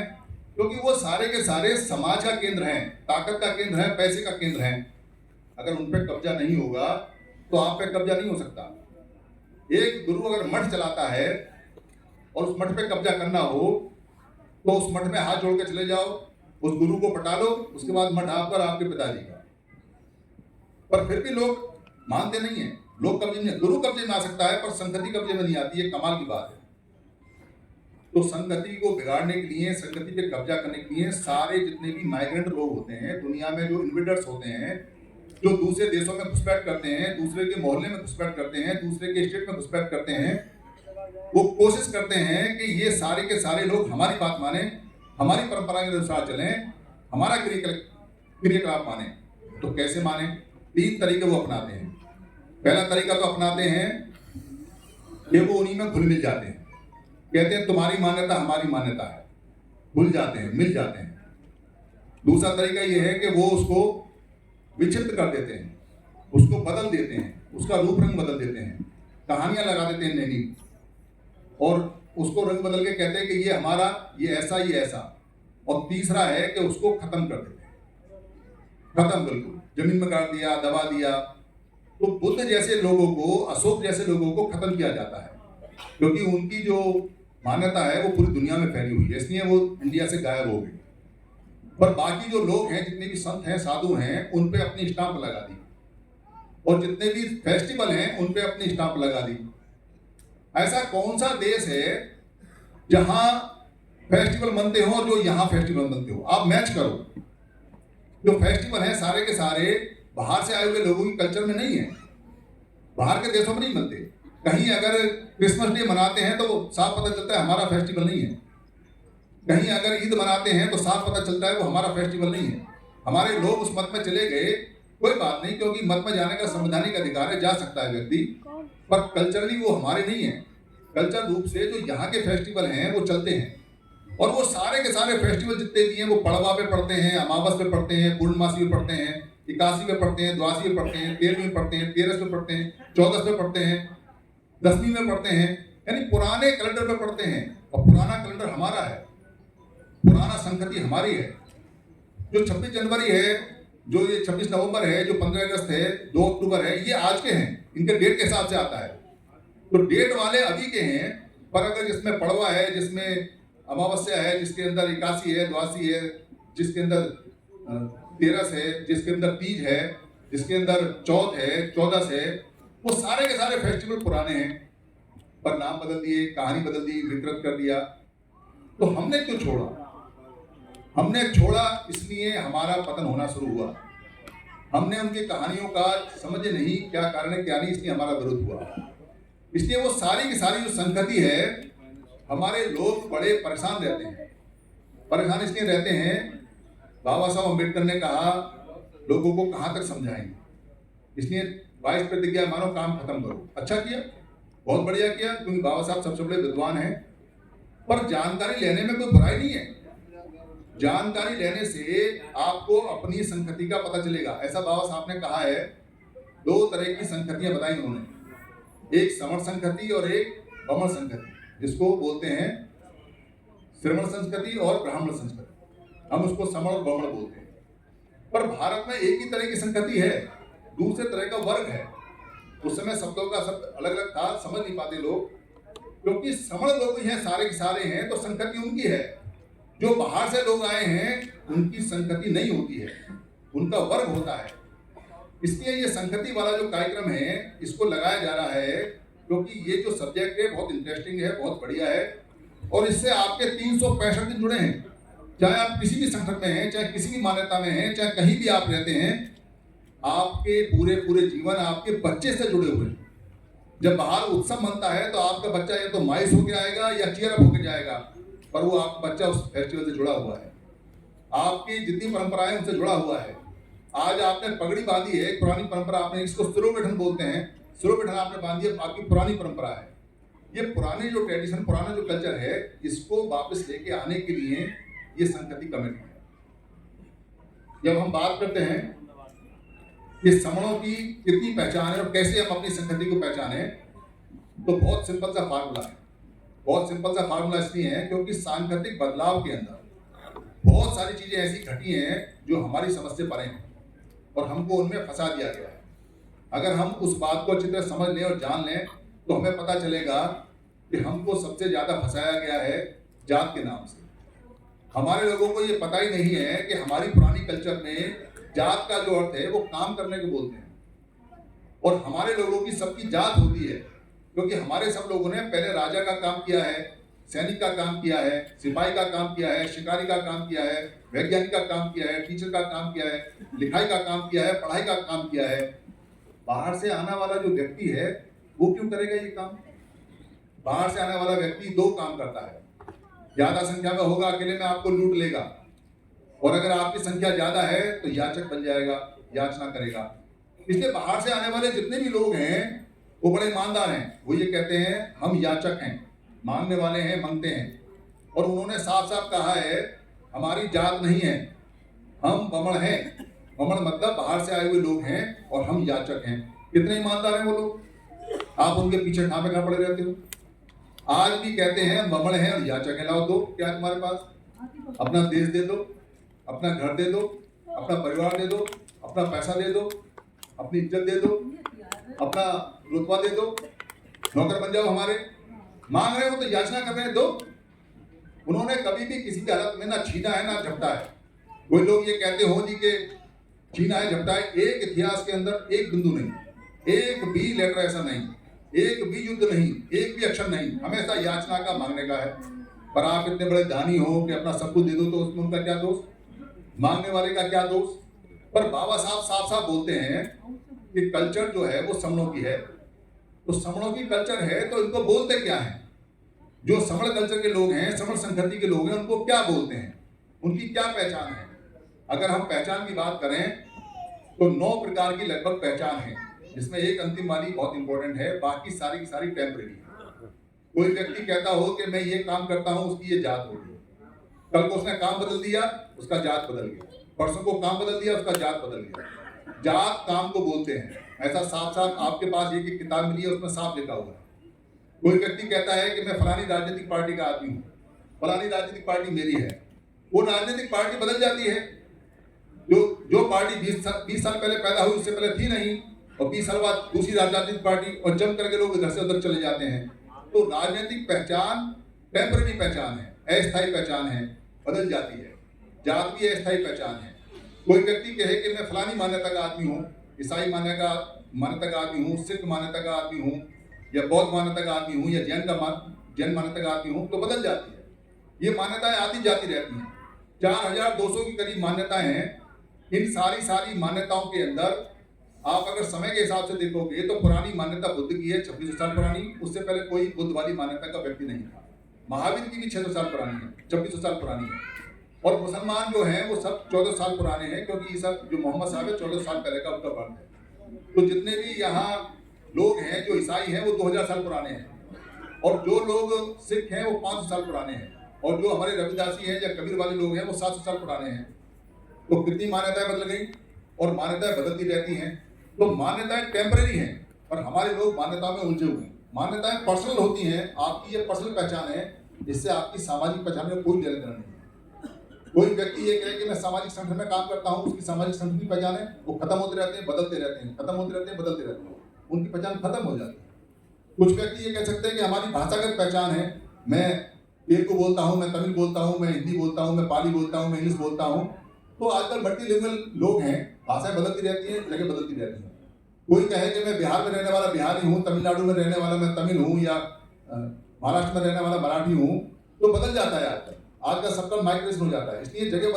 क्योंकि वो सारे के सारे समाज का केंद्र हैं, ताकत का केंद्र है, पैसे का केंद्र है। अगर उन पे कब्जा नहीं होगा तो आप पे कब्जा नहीं हो सकता। एक गुरु अगर मठ चलाता है और उस मठ पे कब्जा करना हो तो उस मठ में हाथ जोड़ के चले जाओ, उस गुरु को पटा लो, उसके बाद मठ आपका और आपके पिताजी का। पर फिर भी लोग मानते नहीं है। लोग कब्जे में, गुरु कब्जे में आ सकता है पर संगति कब्जे में नहीं आती है। कमाल की बात है। तो संगति को बिगाड़ने के लिए, संगति पे कब्जा करने के लिए सारे जितने भी माइग्रेंट लोग होते हैं दुनिया में, जो इन्वेडर्स होते हैं, जो दूसरे देशों में घुसपैठ करते हैं, दूसरे के मोहल्ले में घुसपैठ करते हैं, दूसरे के स्टेट में घुसपैठ करते हैं, वो कोशिश करते हैं कि ये सारे के सारे लोग हमारी बात माने, हमारी परंपरा के अनुसार चलें, हमारा क्रियाकलाप माने। तो कैसे माने? 3 तरीके वो अपनाते हैं। पहला तरीका तो अपनाते हैं कि वो उन्हीं में घुल मिल जाते हैं। कहते हैं तुम्हारी मान्यता हमारी मान्यता है, भूल जाते हैं, मिल जाते हैं। दूसरा तरीका ये है कि वो उसको विक्षिप्त कर देते हैं, उसको बदल देते हैं, उसका रूप रंग बदल देते हैं, कहानियां लगा देते हैं नई, और उसको रंग बदल के कहते हैं कि ये हमारा, ये ऐसा, ये ऐसा। और तीसरा है कि उसको खत्म कर देते हैं, खत्म, बिल्कुल जमीन में गाड़ दिया, दबा दिया। तो बुद्ध जैसे लोगों को, अशोक जैसे लोगों को खत्म किया जाता है, क्योंकि उनकी जो मान्यता है वो पूरी दुनिया में फैली हुई है, इसलिए वो इंडिया से गायब हो गई। पर बाकी जो लोग हैं, जितने भी संत हैं, साधु हैं, उन पे अपनी स्टाम्प लगा दी, और जितने भी फेस्टिवल हैं उन पे अपनी स्टाम्प लगा दी। ऐसा कौन सा देश है जहां फेस्टिवल मनते हो और जो यहां फेस्टिवल मनते हो? आप मैच करो। जो फेस्टिवल है सारे के सारे बाहर से आए हुए लोगों की कल्चर में नहीं है, बाहर के देशों में नहीं मनते। कहीं अगर क्रिसमस डे मनाते हैं तो साफ पता चलता है हमारा फेस्टिवल नहीं है। कहीं अगर ईद मनाते हैं तो साफ पता चलता है वो हमारा फेस्टिवल नहीं है। हमारे लोग उस मत में चले गए, कोई बात नहीं, क्योंकि मत में जाने का संवैधानिक अधिकार है, जा सकता है व्यक्ति, पर कल्चरली वो हमारे नहीं है। कल्चर रूप से जो यहाँ के फेस्टिवल हैं वो चलते हैं, और वो सारे के सारे फेस्टिवल जितने भी हैं वो पड़वा पे पढ़ते हैं, अमावस पे पढ़ते हैं, पूर्णमासी पे पढ़ते हैं, 81 पे पढ़ते हैं, 82 पे पढ़ते हैं, 13वीं पे पढ़ते हैं, 13 पे पढ़ते हैं, 14 पे पढ़ते हैं। 10वीं में पढ़ते हैं, यानी पुराने कैलेंडर पे पढ़ते हैं। और पुराना कैलेंडर हमारा है, पुराना संस्कृति हमारी है। जो 26 जनवरी है, जो ये 26 नवंबर है, जो 15 अगस्त है, 2 अक्टूबर है, ये आज के हैं, इनके डेट के हिसाब से आता है। तो डेट वाले अभी के हैं, पर अगर जिसमें पड़वा है, जिसमें अमावस्या है, जिसके अंदर 81 है, द्वासी है, जिसके अंदर 13 है, जिसके अंदर तीज है, जिसके अंदर चौथ है, 14 है, वो सारे के सारे फेस्टिवल पुराने हैं, पर नाम बदल दिए, कहानी बदल दी, विकृत कर दिया। तो हमने क्यों छोड़ा? हमने छोड़ा इसलिए हमारा पतन होना शुरू हुआ। हमने उनकी कहानियों का समझे नहीं क्या कारण है क्या नहीं, इसलिए हमारा विरोध हुआ। इसलिए वो सारी की सारी जो संगति है, हमारे लोग बड़े परेशान रहते हैं। परेशान इसलिए रहते हैं, बाबा साहब अम्बेडकर ने कहा लोगों को कहाँ तक समझाएंगे, इसलिए 22 प्रतिज्ञा मानो, काम खत्म करो। अच्छा किया, बहुत बढ़िया किया, क्योंकि बाबा साहब सबसे बड़े विद्वान हैं। पर जानकारी लेने में कोई बुराई नहीं है। जानकारी लेने से आपको अपनी संस्कृति का पता चलेगा। ऐसा बाबा साहब ने कहा है। 2 तरह की संस्कृतियां बताई उन्होंने, एक समण संस्कृति और एक बमण संस्कृति, जिसको बोलते हैं श्रमण संस्कृति और ब्राह्मण संस्कृति। हम उसको समण और बमण बोलते हैं। पर भारत में एक ही तरह की संस्कृति है, दूसरे तरह का वर्ग है। उस समय शब्दों का शब्द अलग अलग था, समझ नहीं पाते लोग, क्योंकि समण लोग ही हैं, सारे के सारे हैं, तो संस्कृति उनकी है। जो बाहर से लोग आए हैं, उनकी संस्कृति नहीं होती है, उनका वर्ग होता है। इसलिए ये संस्कृति वाला जो कार्यक्रम है, इसको लगाया जा रहा है, क्योंकि ये जो सब्जेक्ट है बहुत इंटरेस्टिंग है, बहुत बढ़िया है, और इससे आपके 365 दिन जुड़े हैं। चाहे आप किसी भी संगठन में हैं, चाहे किसी भी मान्यता में हैं, चाहे कहीं भी आप रहते हैं, आपके पूरे पूरे जीवन आपके बच्चे से जुड़े हुए हैं। जब बाहर उत्सव मनता है तो आपका बच्चा या तो मायूस होकर आएगा या चीयर अप होकर जाएगा, पर वो आपका बच्चा उस फेस्टिवल से जुड़ा हुआ है। आपकी जितनी परंपराएं उनसे जुड़ा हुआ है। आज आपने पगड़ी बांधी है, एक पुरानी परंपरा, आपने इसको सिरोगठन बोलते हैं, सिरोगठन आपने बांधी है, आपकी पुरानी परंपरा है। ये पुरानी जो ट्रेडिशन, पुराना जो कल्चर है, इसको वापस लेके आने के लिए ये संस्कृति कमेटी है। जब हम बात करते हैं ये समणों की कितनी पहचान है और कैसे हम अपनी संस्कृति को पहचाने, तो बहुत सिंपल सा फार्मूला है। बहुत सिंपल सा फार्मूला इसलिए है क्योंकि सांस्कृतिक बदलाव के अंदर बहुत सारी चीजें ऐसी घटी हैं जो हमारी समझ से परे हैं और हमको उनमें फंसा दिया गया है। अगर हम उस बात को अच्छी तरह समझ लें और जान लें तो हमें पता चलेगा कि हमको सबसे ज्यादा फंसाया गया है जात के नाम से। हमारे लोगों को ये पता ही नहीं है कि हमारी पुरानी कल्चर में जात का जो अर्थ है वो काम करने को बोलते हैं, और हमारे लोगों की सबकी जात होती है, क्योंकि हमारे सब लोगों ने पहले राजा का काम किया है, सैनिक का काम किया है, सिपाही का काम किया है, शिकारी का काम किया है, वैज्ञानिक का काम किया है, टीचर का काम किया है, लिखाई का काम किया है, पढ़ाई का काम किया है। बाहर से आने वाला जो व्यक्ति है वो क्यों करेगा ये काम? बाहर से आने वाला व्यक्ति 2 काम करता है। ज्यादा संख्या में होगा, अकेले में आपको लूट लेगा, और अगर आपकी संख्या ज्यादा है तो याचक बन जाएगा, याचना करेगा। इसलिए बाहर से आने वाले जितने भी लोग हैं वो बड़े ईमानदार हैं। वो ये कहते हैं हम याचक हैं, मांगने वाले हैं, मांगते हैं। और उन्होंने साफ साफ कहा है हमारी जात नहीं है, हम बमण हैं। बमण मतलब बाहर से आए हुए लोग हैं और हम याचक हैं। कितने ईमानदार हैं वो लोग, आप उनके पीछे कहाँ पे कहाँ पड़े रहते हो। आज भी कहते हैं बमण हैं और याचक हैं। लाओ दो, क्या तुम्हारे पास? अपना देश दे दो, अपना घर दे दो, अपना परिवार दे दो, अपना पैसा दे दो, अपनी इज्जत दे दो, अपना रुतबा दे दो, नौकर बन जाओ हमारे। मांग रहे हो तो याचना कर रहे हैं, दो। उन्होंने कभी भी किसी की हालत में ना छीना है ना झपटा है। कोई लोग ये कहते हो जी कि छीना है झपटा है, एक इतिहास के अंदर एक बिंदु नहीं, एक भी लेटर ऐसा नहीं, एक भी युद्ध नहीं, एक भी अक्षर नहीं, हमेशा याचना का मांगने का है। पर आप इतने बड़े दानी हो कि अपना सब कुछ दे दो, तो उसमें उनका क्या दोष, मांगने वाले का क्या दोष? पर बाबा साहब साफ साफ बोलते हैं कि कल्चर जो है वो समणों की है। तो समणों की कल्चर है तो इनको बोलते क्या है? जो समण कल्चर के लोग हैं, समण संस्कृति के लोग हैं, उनको क्या बोलते हैं, उनकी क्या पहचान है? अगर हम पहचान की बात करें तो 9 प्रकार की लगभग पहचान है, जिसमें एक अंतिम वाली बहुत इंपॉर्टेंट है, बाकी सारी की सारी टेम्परेरी है। कोई व्यक्ति कहता हो कि मैं ये काम करता हूं, उसकी ये जात होगी। कल को उसने काम बदल दिया, उसका जात बदल गया। परसों को काम बदल दिया, उसका जात बदल गया। जात काम को बोलते हैं। ऐसा साफ साफ आपके पास एक किताब मिली है, उसमें साफ लिखा हुआ है। कोई व्यक्ति कहता है कि मैं फलानी राजनीतिक पार्टी का आदमी हूँ, फलानी राजनीतिक पार्टी मेरी है, वो राजनीतिक पार्टी बदल जाती है। जो पार्टी 20 साल पहले पैदा हुई उससे पहले थी नहीं, और 20 साल बाद दूसरी राजनीतिक पार्टी, और जम करके लोग इधर से उधर चले जाते हैं। तो राजनीतिक पहचान टेम्पररी पहचान है, अस्थायी पहचान है, बदल जाती है। जात भी अस्थायी पहचान है। कोई व्यक्ति कहे कि मैं फलानी मान्यता का आदमी हूँ, ईसाई मान्यता का आदमी हूँ, सिख मान्यता का आदमी हूँ, या बौद्ध मान्यता का आदमी हूँ, या जैन मान्यता का आदमी हूँ, तो बदल जाती है। ये मान्यताएं आती जाती रहती हैं। 4200 की करीब मान्यताएं हैं। इन सारी मान्यताओं के अंदर आप अगर समय के हिसाब से देखोगे तो पुरानी मान्यता बुद्ध की है, 2600 साल पुरानी। उससे पहले कोई बुद्ध वाली मान्यता का व्यक्ति नहीं था। महावीर की भी 600 साल पुरानी है, 2600 साल पुरानी है। और मुसलमान जो हैं वो सब 14 साल पुराने हैं, क्योंकि ये सब जो मोहम्मद साहब है 14 साल पहले का उनका बर्थ है। तो जितने भी यहाँ लोग हैं जो ईसाई हैं वो 2000 साल पुराने हैं, और जो लोग सिख हैं वो 500 साल पुराने हैं, और जो हमारे रविदासी हैं या कबीर वाले लोग हैं वो 700 साल पुराने हैं। तो कितनी मान्यताएं बदल गई, और मान्यताएं बदलती रहती हैं। तो मान्यताएं टेम्पररी हैं, और हमारे लोग मान्यताओं में उलझे हुए हैं। मान्यताएं पर्सनल होती हैं, आपकी ये पर्सनल पहचान है, इससे आपकी सामाजिक पहचान में कोई लेना देना नहीं है। कोई व्यक्ति ये कहे कि मैं सामाजिक संगठन में काम करता हूँ, उसकी सामाजिक संगठन की पहचान है, वो खत्म होते रहते हैं, बदलते रहते हैं, खत्म होते रहते हैं, बदलते रहते हैं, उनकी पहचान खत्म हो जाती है। कुछ व्यक्ति ये कह सकते हैं कि हमारी भाषागत पहचान है, मैं तेलुगु बोलता हूँ, मैं तमिल बोलता हूँ, मैं हिंदी बोलता हूँ, मैं पाली बोलता हूँ, मैं इंग्लिश बोलता हूँ। तो आजकल मल्टीलिंगुअल लोग हैं, भाषाएं बदलती रहती हैं, जगह बदलती रहती हैं। कोई कहे कि मैं बिहार में रहने वाला बिहारी हूँ, तमिलनाडु में रहने वाला मैं तमिल हूँ, या महाराष्ट्र में रहने वाला मराठी हूँ, तो बदल जाता है। आज का सबका माइग्रेशन हो जाता है, इसलिए जगह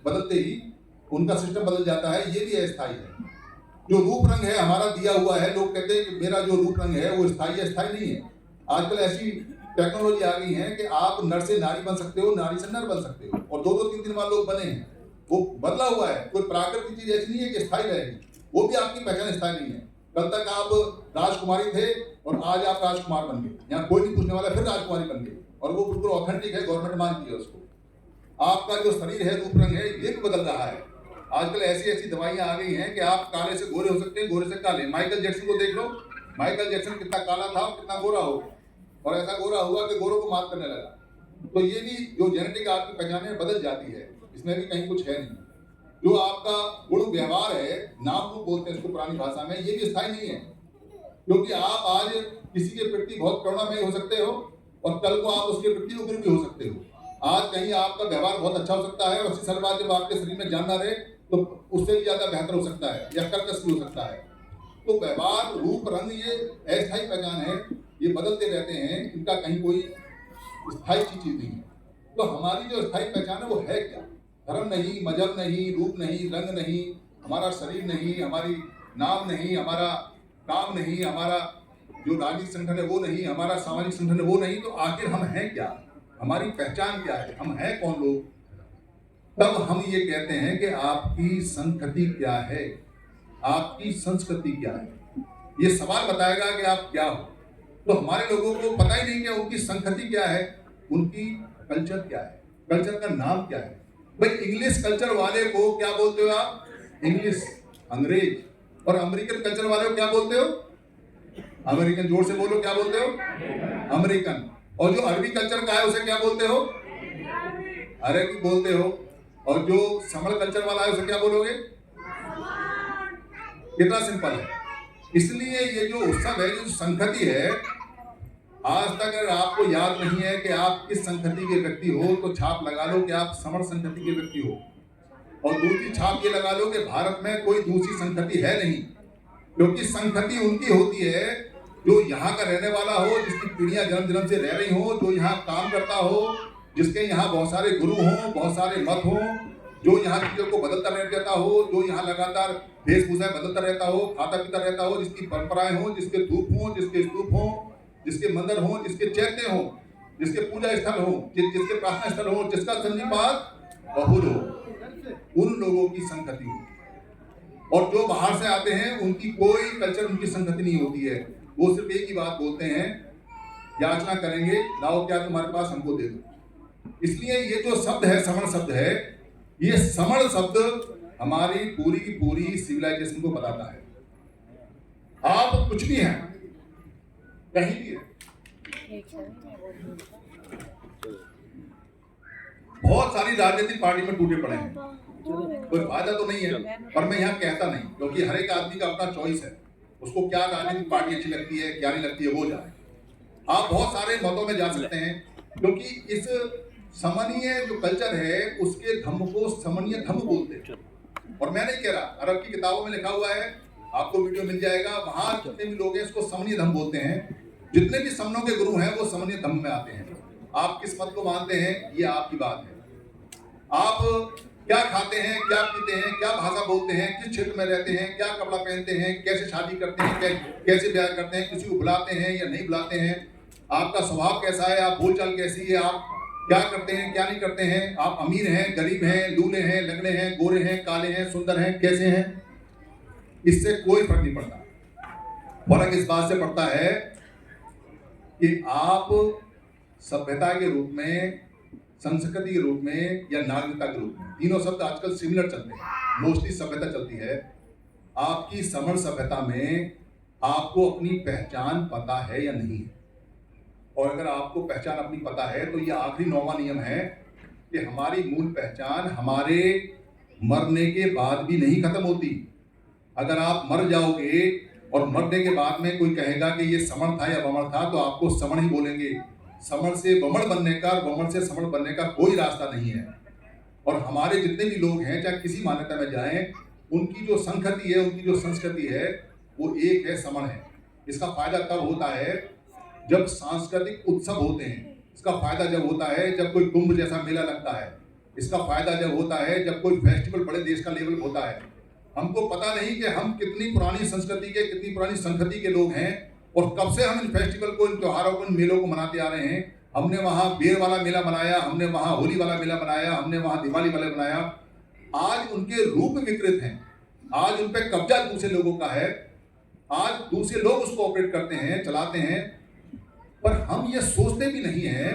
बदलते ही उनका सिस्टम बदल जाता है। ये भी अस्थायी है। जो रूप रंग है हमारा दिया हुआ है, लोग कहते हैं कि मेरा जो रूप रंग है वो स्थायी नहीं है। आजकल ऐसी टेक्नोलॉजी आ गई है कि आप नर से नारी बन सकते हो, नारी से नर बन सकते हो, और 2-3 बार लोग बने हैं। वो बदला हुआ है, कोई प्राकृतिक चीज ऐसी नहीं है कि स्थायी रहेगी। वो भी आपकी पहचान स्थायी नहीं है। कल तक आप राजकुमारी थे और आज आप राजकुमार बन गए, यहाँ कोई नहीं पूछने वाला, फिर राजकुमारी बन गए, और वो बिल्कुल ऑथेंटिक है, गवर्नमेंट मानती है उसको। आपका जो शरीर है, रूप रंग है, ये भी बदल रहा है। आजकल ऐसी दवाइयां आ गई हैं कि आप काले से गोरे हो सकते हैं, गोरे से काले। माइकल जैक्सन को देख लो, माइकल जैक्सन कितना काला था और कितना गोरा हो, और ऐसा गोरा हुआ कि गोरों को मात करने लगा। तो ये भी जो जेनेटिक आपकी पहचान है बदल जाती है, इसमें भी कहीं कुछ है नहीं। जो आपका गुण व्यवहार है, नाम रूप बोलते हैं इसको पुरानी भाषा में, ये भी स्थायी नहीं है। क्योंकि आप आज किसी के प्रति बहुत करुणामय हो सकते हो, और कल को आप उसके प्रति उग्र भी हो सकते हो। आज कहीं आपका व्यवहार बहुत अच्छा हो सकता है, और 80 साल बाद जब आपके शरीर में जान ना रहे तो उससे भी ज्यादा बेहतर हो सकता है, या कर्कश भी हो सकता है। तो व्यवहार, रूप, रंग ये अस्थायी पहचान है, ये बदलते रहते हैं, इनका कहीं कोई स्थायी चीज नहीं है। तो हमारी जो स्थायी पहचान है वो है क्या? धर्म नहीं, मजहब नहीं, रूप नहीं, रंग नहीं, हमारा शरीर नहीं, हमारी नाम नहीं, हमारा काम नहीं, हमारा जो राजनीतिक संगठन है वो नहीं, हमारा सामाजिक संगठन है वो नहीं। तो आखिर हम हैं क्या? हमारी पहचान क्या है? हम हैं कौन लोग? तब हम ये कहते हैं कि आपकी संस्कृति क्या है, आपकी संस्कृति क्या है। ये सवाल बताएगा कि आप क्या हो। तो हमारे लोगों को पता ही नहीं कि उनकी संस्कृति क्या है, उनकी कल्चर क्या है, कल्चर का नाम क्या है। भाई इंग्लिश कल्चर वाले को क्या बोलते हो आप? इंग्लिश, अंग्रेज। और अमेरिकन कल्चर वाले को क्या बोलते हो? अमेरिकन। जोर से बोलो, क्या बोलते हो? अमेरिकन। और जो अरबी कल्चर का है उसे क्या बोलते हो? अरबी बोलते हो। और जो समल कल्चर वाला है उसे क्या बोलोगे? कितना सिंपल है। इसलिए ये जो उत्सव है, जो संस्कृति है, आज तक अगर आपको याद नहीं है कि आप किस संस्कृति के व्यक्ति हो, तो छाप लगा लो कि आप समर संस्कृति के व्यक्ति हो। और दूसरी छाप ये लगा लो कि भारत में कोई दूसरी संस्कृति है नहीं, क्योंकि संस्कृति उनकी होती है जो यहाँ का रहने वाला हो, जिसकी पीढ़ियां जन्म से रह रही हो, जो यहाँ काम करता हो, जिसके यहाँ बहुत सारे गुरु हों, बहुत सारे मत हों, जो यहाँ चीजों को बदलता रहता हो, जो यहाँ लगातार वेशभूषा बदलता रहता हो, खाता पीता रहता हो, जिसकी परंपराएं हों, जिसके धूप हों, जिसके स्तूप हों, जिसके मंदिर हों, जिसके चैत्य हों, जिसके पूजा स्थल हो, जिसके प्रार्थना स्थल हो, जिसका सन्निपात बहुल हो, उन लोगों की संस्कृति हो। और जो बाहर से आते हैं उनकी कोई कल्चर, उनकी संस्कृति नहीं होती है। वो सिर्फ एक ही बात बोलते हैं, याचना करेंगे, लाओ क्या तुम्हारे पास, हमको दे दो। इसलिए ये जो शब्द है, समण शब्द है, ये समण शब्द हमारी पूरी की पूरी सिविलाइजेशन को बताता है। आप कुछ भी हैं, कहीं भी है, बहुत सारी राजनीतिक पार्टी में टूटे पड़े हैं, कोई फायदा तो नहीं है, पर मैं यहाँ कहता नहीं, क्योंकि हर एक आदमी का अपना चॉइस है, उसको क्या राजनीतिक पार्टी अच्छी लगती है क्या नहीं लगती है वो जाने। आप बहुत सारे मतों में जा सकते हैं, क्योंकि इस समनीय जो कल्चर है उसके धम्म को समनीय धम्म बोलते हैं। और मैं नहीं कह रहा, अरब की किताबों में लिखा हुआ है, आपको वीडियो मिल जाएगा, वहां जितने भी लोग हैं इसको समनीय धम्म बोलते हैं। जितने भी समनों के गुरु हैं वो समनीय धम्म में आते हैं। आप किस मत को मानते हैं ये आपकी बात है। आप क्या खाते हैं, क्या पीते हैं, क्या भाषा बोलते हैं, किस क्षेत्र में रहते हैं, क्या कपड़ा पहनते हैं, कैसे शादी करते हैं, कैसे ब्याह करते हैं, किसी को बुलाते हैं या नहीं बुलाते हैं, आपका स्वभाव कैसा है, आप बोलचाल कैसी है, आप क्या करते हैं क्या नहीं करते हैं, आप अमीर हैं गरीब हैं, लूले हैं लगड़े हैं, गोरे हैं काले हैं, सुंदर हैं, कैसे हैं, इससे कोई फर्क नहीं पड़ता। फर्क इस बात से पड़ता है कि आप सभ्यता के रूप में, संस्कृति के रूप में या नागरिकता के रूप में, तीनों शब्द आजकल सिमिलर चलते हैं, मोस्टली सभ्यता चलती है। आपकी समण सभ्यता में आपको अपनी पहचान पता है या नहीं है, और अगर आपको पहचान अपनी पता है तो यह आखिरी 9वां नियम है कि हमारी मूल पहचान हमारे मरने के बाद भी नहीं खत्म होती। अगर आप मर जाओगे और मरने के बाद में कोई कहेगा कि ये समण था या बमण था, तो आपको समण ही बोलेंगे। समण से बमण बनने का और बमण से समण बनने का कोई रास्ता नहीं है। और हमारे जितने भी लोग हैं, चाहे किसी मान्यता में जाएं, उनकी जो संस्कृति है, उनकी जो संस्कृति है वो एक है, समण है। इसका फायदा तब होता है जब सांस्कृतिक उत्सव होते हैं, इसका फायदा जब होता है जब कोई कुंभ जैसा मेला लगता है, इसका फायदा जब होता है जब कोई फेस्टिवल बड़े देश का लेवल होता है। हमको पता नहीं कि हम कितनी पुरानी संस्कृति के, कितनी पुरानी संस्कृति के लोग हैं और कब से हम इन फेस्टिवल को, इन त्योहारों को, इन मेलों को मनाते आ रहे हैं। हमने वहाँ बेर वाला मेला मनाया, हमने वहाँ होली वाला मेला मनाया, हमने वहाँ दिवाली वाला मनाया। आज उनके रूप विकृत हैं, आज उन पर कब्जा दूसरे लोगों का है, आज दूसरे लोग उसको ऑपरेट करते हैं, चलाते हैं। पर हम ये सोचते भी नहीं हैं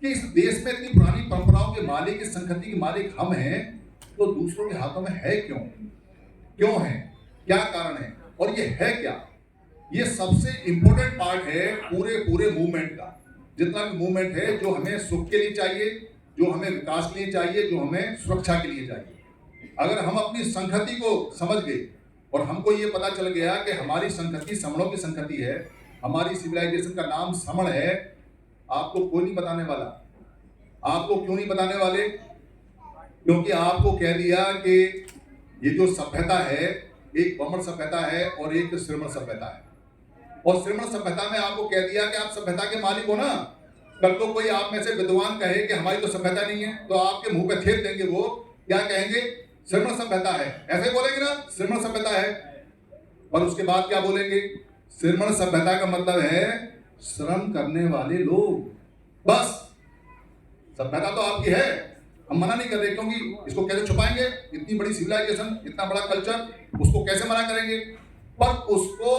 कि इस देश में इतनी पुरानी परंपराओं के मालिक, इस संस्कृति के मालिक हम हैं, तो दूसरों के हाथों में है क्यों है, क्या कारण है, और ये है क्या। ये सबसे इंपॉर्टेंट पार्ट है पूरे मूवमेंट का। जितना भी मूवमेंट है, जो हमें सुख के लिए चाहिए, जो हमें विकास के लिए चाहिए, जो हमें सुरक्षा के लिए चाहिए, अगर हम अपनी संस्कृति को समझ गए और हमको ये पता चल गया कि हमारी संस्कृति समणों की संस्कृति है, हमारी सिविलाइजेशन का नाम समण है, आपको कोई नहीं बताने वाला। आपको क्यों नहीं बताने वाले? क्योंकि आपको कह दिया कि ये जो सभ्यता है, एक बमण सभ्यता है और एक श्रमण सभ्यता है। और श्रमण सभ्यता में आपको कह दिया कि आप सभ्यता के मालिक हो ना। कल को कोई आप में से विद्वान कहे कि हमारी तो सभ्यता नहीं है, तो आपके मुंह पे थेप देंगे। वो क्या कहेंगे? श्रमण सभ्यता है, ऐसे बोलेंगे ना, श्रमण सभ्यता है। और उसके बाद क्या बोलेंगे? श्रमण सभ्यता का मतलब है श्रम करने वाले लोग। बस सभ्यता तो आपकी है, हम मना नहीं कर रहे, क्योंकि इसको कैसे छुपाएंगे? इतनी बड़ी सिविलाइजेशन, इतना बड़ा कल्चर, उसको कैसे मना करेंगे? पर उसको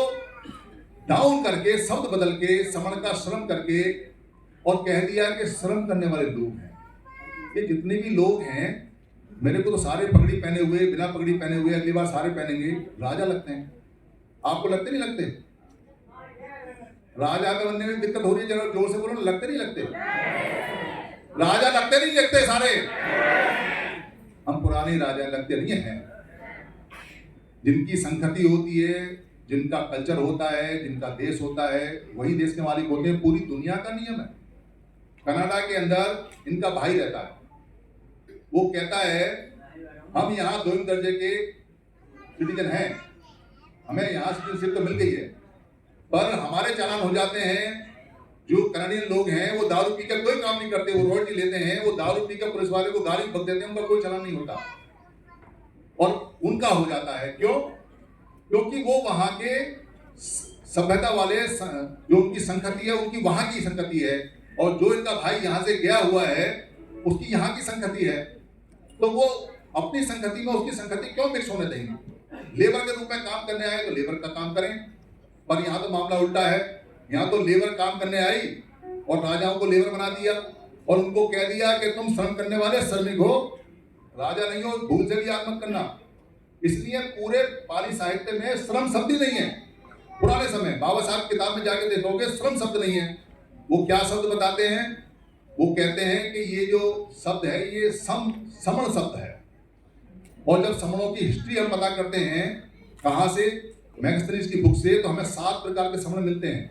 डाउन करके, शब्द बदल के, समण का श्रम करके और कह दिया कि श्रम करने वाले लोग हैं। ये जितने भी लोग हैं, मेरे को तो सारे पगड़ी पहने हुए, बिना पगड़ी पहने हुए, अगली बार सारे पहनेंगे, राजा लगते हैं। आपको लगते नहीं लगते? राजा के बनने में दिक्कत हो रही है, जरा जोर से बोलो ना, लगते नहीं लगते? राजा लगते नहीं लगते सारे? हम पुराने राजा लगते नहीं हैं। जिनकी संस्कृति होती है, जिनका कल्चर होता है, जिनका देश होता है, वही देश के मालिक होते हैं। पूरी दुनिया का नियम है। कनाडा के अंदर इनका भाई रहता है, वो कहता है हम यहाँ 2 दर्जे के सिटीजन हैं, हमें यहाँ सिटीजनशिप तो मिल गई है, पर हमारे चालान हो जाते हैं। जो कनाडियन लोग हैं वो दारू पीकर कोई काम नहीं करते, वो रॉयल्टी लेते हैं, वो दारू पीकर पुलिस वाले को गाली बक देते हैं, उनका कोई चालान नहीं होता और उनका हो जाता है। क्यों? क्योंकि वो वहां के सभ्यता वाले, जो उनकी संस्कृति है, उनकी वहां की संस्कृति है, और जो इनका भाई यहाँ से गया हुआ है उसकी यहाँ की संस्कृति है। तो वो अपनी संस्कृति में उसकी संस्कृति क्यों मिक्स होने देंगे? लेबर के रूप में काम करने आए तो लेबर का काम करें, पर यहाँ तो मामला उल्टा है। यहाँ तो लेबर काम करने आई और राजाओं को लेबर बना दिया और उनको कह दिया कि तुम श्रम करने वाले श्रमिक हो, राजा नहीं हो, भूल से भी याद मत करना। इसलिए पूरे पाली साहित्य में श्रम शब्द ही नहीं है। पुराने समय बाबा साहब किताब में जाके देखोगे, श्रम शब्द नहीं है। वो क्या शब्द बताते हैं? वो कहते हैं कि ये जो शब्द है ये समण शब्द है। और जब समणों की हिस्ट्री हम पता करते हैं कहाँ से, मैगस्थनीज की बुक से, तो हमें 7 प्रकार के समण मिलते हैं।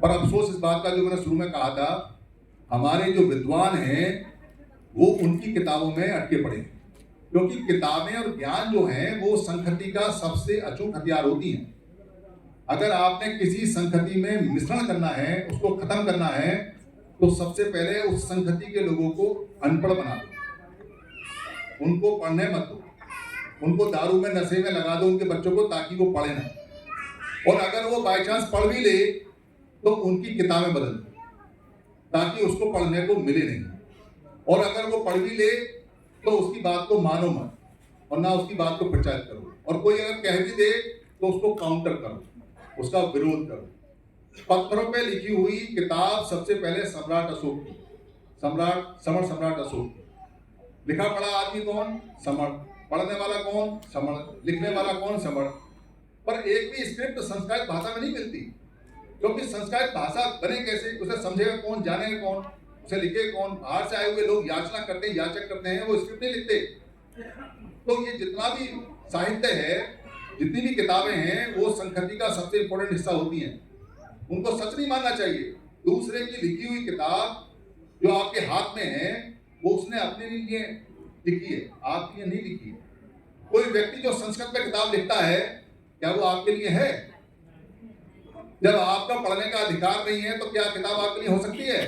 पर अफसोस इस बात का, जो मैंने शुरू में कहा था, हमारे जो विद्वान हैं वो उनकी किताबों में अटके पड़े हैं, क्योंकि किताबें और ज्ञान जो हैं वो संस्कृति का सबसे अचूक हथियार होती हैं। अगर आपने किसी संस्कृति में मिश्रण करना है, उसको खत्म करना है, तो सबसे पहले उस संस्कृति के लोगों को अनपढ़ बना दो, उनको पढ़ने मत दो, उनको दारू में नशे में लगा दो उनके बच्चों को, ताकि वो पढ़े ना। और अगर वो बाई चांस पढ़ भी ले तो उनकी किताबें बदल दो, ताकि उसको पढ़ने को मिले नहीं। और अगर वो पढ़ भी ले तो उसकी बात को मानो मत, और ना उसकी बात को प्रचारित करो। और कोई अगर कह भी दे तो उसको काउंटर करो, उसका विरोध करो। पत्थरों पे लिखी हुई किताब सबसे पहले सम्राट अशोक की, समण सम्राट अशोक की। लिखा पढ़ा आदमी कौन? समण। पढ़ने वाला कौन? समण। लिखने वाला कौन? समण। पर एक भी स्क्रिप्ट संस्कृत भाषा में नहीं मिलती, क्योंकि संस्कृत भाषा बने कैसे, उसे समझेगा कौन, जानेगा कौन, उसे लिखे कौन? बाहर से आए हुए लोग याचना करते हैं, याचक करते हैं, वो स्क्रिप्ट नहीं लिखते। तो ये जितना भी साहित्य है, जितनी भी किताबें हैं, वो संस्कृति का सबसे इंपॉर्टेंट हिस्सा होती हैं। उनको सच नहीं मानना चाहिए। दूसरे की लिखी हुई किताब जो आपके हाथ में है वो उसने अपने लिए लिखी है, आपके लिए नहीं लिखी है। कोई व्यक्ति जो संस्कृत में किताब लिखता है, क्या वो आपके लिए है? जब आपका पढ़ने का अधिकार नहीं है तो क्या किताब आपके लिए हो सकती है?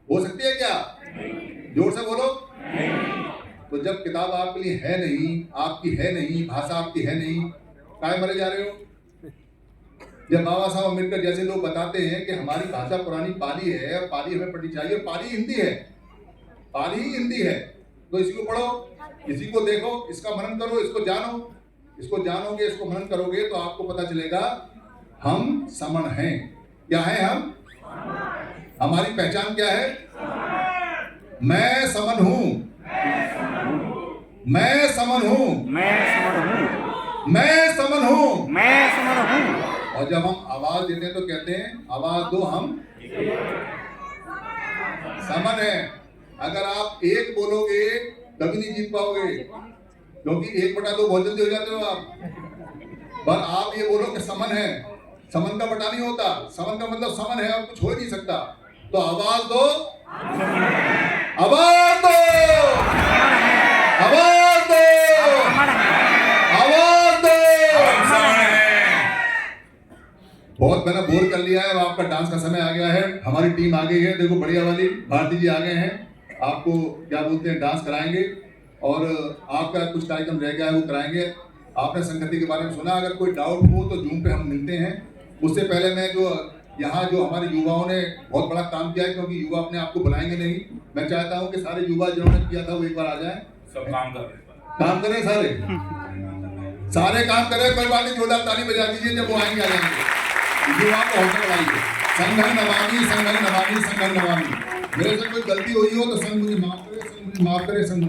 हो सकती है क्या? जोर से बोलो। तो जब किताब आपके लिए है नहीं, आपकी है नहीं, भाषा आपकी है नहीं, काहे मरे जा रहे हो? जब बाबा साहब अम्बेडकर जैसे लोग बताते हैं कि हमारी भाषा पुरानी पाली है और पाली हमें पढ़नी चाहिए, पाली हिंदी है, पाली ही हिंदी है, तो इसी को पढ़ो, इसी को देखो, इसका मनन करो, इसको जानो। इसको जानोगे, इसको मनन करोगे तो आपको पता चलेगा हम समण हैं। क्या है हम? हमारी पहचान क्या है? मैं समण हूं, मैं समण हूं, मैं समण हूं, मैं समण हूं, मैं समण हूं। और जब हम आवाज देते हैं तो कहते हैं आवाज दो, हम समण है। अगर आप एक बोलोगे कभी नहीं जीत पाओगे, क्योंकि 1/2 बहुत जल्दी हो जाते हो आप। पर आप ये बोलो कि समन है, समन का बटा नहीं होता, समन का मतलब समन है और कुछ हो ही नहीं सकता। तो आवाज दो, आवाज दो, आवाज दो, आवाज दो। बहुत मैंने बोर कर लिया है, अब आपका डांस का समय आ गया है। हमारी टीम आ गई है, देखो बढ़िया वाली भारती जी आ गए हैं, आपको क्या बोलते हैं डांस कराएंगे। और आपका कुछ कार्यक्रम रह गया है वो कराएंगे। आपने संस्कृति के बारे में सुना, अगर कोई डाउट हो तो जूम पे हम मिलते हैं। उससे पहले मैं जो यहाँ जो हमारे युवाओं ने बहुत बड़ा काम किया है, क्योंकि युवा अपने आप को बनाएंगे नहीं, मैं चाहता हूँ कि सारे युवा जिन्होंने किया था वो एक बार आ जाए। सब काम कर रहे हैं, काम करें, सारे काम करें, कोई बात नहीं, जोरदार ताली बजा दीजिए जब वो आएंगे, आ जाएंगे। युवा को हौसला बढ़ाइए। संघ नमामि, संघ नमामि, संघ नमामि। मेरे से कोई गलती हुई हो तो संघ मुझे माफ करे, संघ मुझे माफ करे, संघ।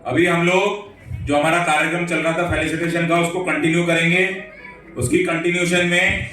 अभी हम लोग जो हमारा कार्यक्रम चल रहा था फेलिसिटेशन का, उसको कंटिन्यू करेंगे। उसकी कंटिन्यूशन में